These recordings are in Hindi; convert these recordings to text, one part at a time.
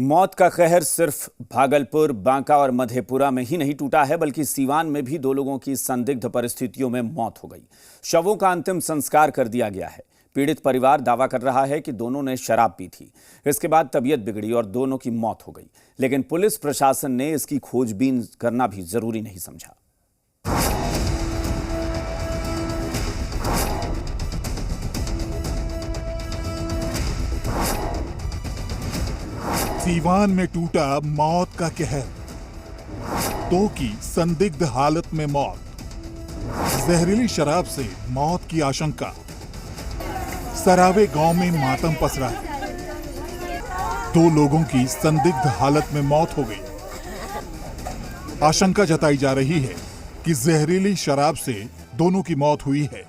मौत का कहर सिर्फ भागलपुर, बांका और मधेपुरा में ही नहीं टूटा है, बल्कि सीवान में भी दो लोगों की संदिग्ध परिस्थितियों में मौत हो गई। शवों का अंतिम संस्कार कर दिया गया है। पीड़ित परिवार दावा कर रहा है कि दोनों ने शराब पी थी। इसके बाद तबीयत बिगड़ी और दोनों की मौत हो गई, लेकिन पुलिस प्रशासन ने इसकी खोजबीन करना भी जरूरी नहीं समझा। सीवान में टूटा मौत का कहर। दो की संदिग्ध हालत में मौत। जहरीली शराब से मौत की आशंका। सरावे गांव में मातम पसरा है। दो लोगों की संदिग्ध हालत में मौत हो गई। आशंका जताई जा रही है कि जहरीली शराब से दोनों की मौत हुई है।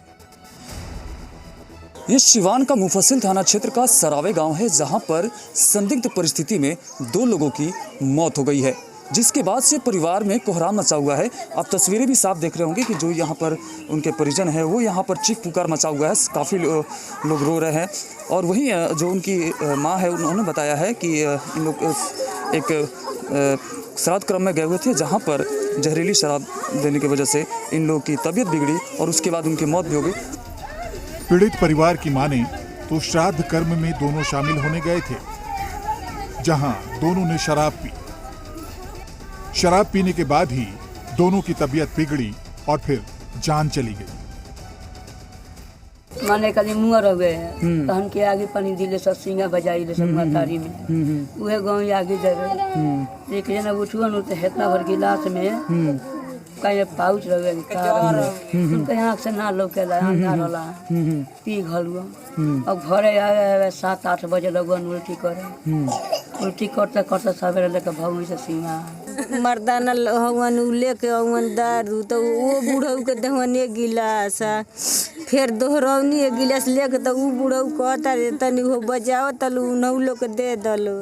ये सिवान का मुफस्सिल थाना क्षेत्र का सरावे गांव है, जहां पर संदिग्ध परिस्थिति में दो लोगों की मौत हो गई है, जिसके बाद से परिवार में कोहराम मचा हुआ है। आप तस्वीरें भी साफ देख रहे होंगे कि जो यहाँ पर उनके परिजन हैं वो यहाँ पर चीख पुकार मचा हुआ है। काफ़ी लोग रो रहे हैं। और वहीं जो उनकी माँ है, उन्होंने बताया है कि इन लोग एक श्राद्ध क्रम में गए हुए थे, जहाँ पर जहरीली शराब देने की वजह से इन लोगों की तबीयत बिगड़ी और उसके बाद उनकी मौत भी हो गई। पीड़ित परिवार की माने तो श्राद्ध कर्म में दोनों शामिल होने गए थे, जहां दोनों ने शराब पी। शराब पीने के बाद ही दोनों की तबीयत बिगड़ी और फिर जान चली गई। माने कभी मुँह रहे हैं तहन के आगे पानी दिले सब सिंगा बजाई ले सब मतारी में उहे गाँव आगे जावे एक जना उठुआ न तो हेतना भर गिलास में कहीं पाउच रहे उनके यहाँ से ना लौकेला अंधार होला पी घलुआ। अब घरे आवे 7-8 बजे लगन उल्टी करे। उल्टी करते करते सवेरे लेके भगवी से सीमा मर्दाना हवन लेके हवन दारू तो वो बूढ़ऊ के दहवन एक गिलास फिर दोहरौनी एक गिलास लेके तो वो बूढ़ऊ कहता रे तनी वो बजाओ तलू नौ लोग दे दलो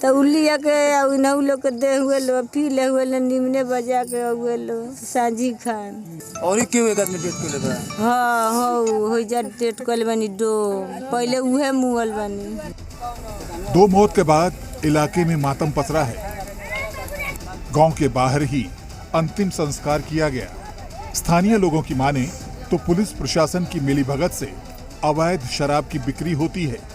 तो उलिया के नौ लोग दे हुए लो पी ले हुए लो निमने बजा के हुए लो साझी खान। और ये क्यों एक आदमी डेट को लेता है? हाँ हो जा डेट को ले बनी दो पहले उहे मुअल बनी। दो मौत के बाद इलाके में मातम पसरा है। गांव के बाहर ही अंतिम संस्कार किया गया। स्थानीय लोगों की माने तो पुलिस प्रशासन की मिलीभगत से अवैध शराब की बिक्री होती है।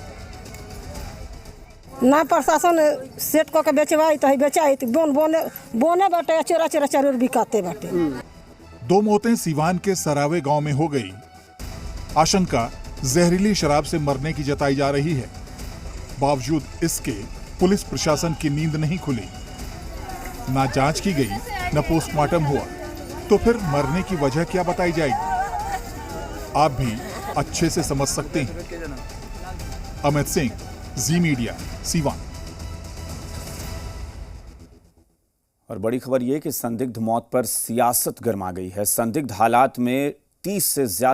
ना प्रशासन सेट को के बेचवाई तो बेचाई तो बोने बाटे चोरा चोरा चोर बिकाते बाटे। दो मौतें सीवान के सरावे गांव में हो गई। आशंका जहरीली शराब से मरने की जताई जा रही है। बावजूद इसके पुलिस प्रशासन की नींद नहीं खुली। ना जांच की गई, न पोस्टमार्टम हुआ, तो फिर मरने की वजह क्या बताई जाएगी? आप भी अच्छे से समझ सकते हैं। अमित सिंह, जी मीडिया, सीवान। और बड़ी खबर यह कि संदिग्ध मौत पर सियासत गर्मा गई है। संदिग्ध हालात में 30 से ज्यादा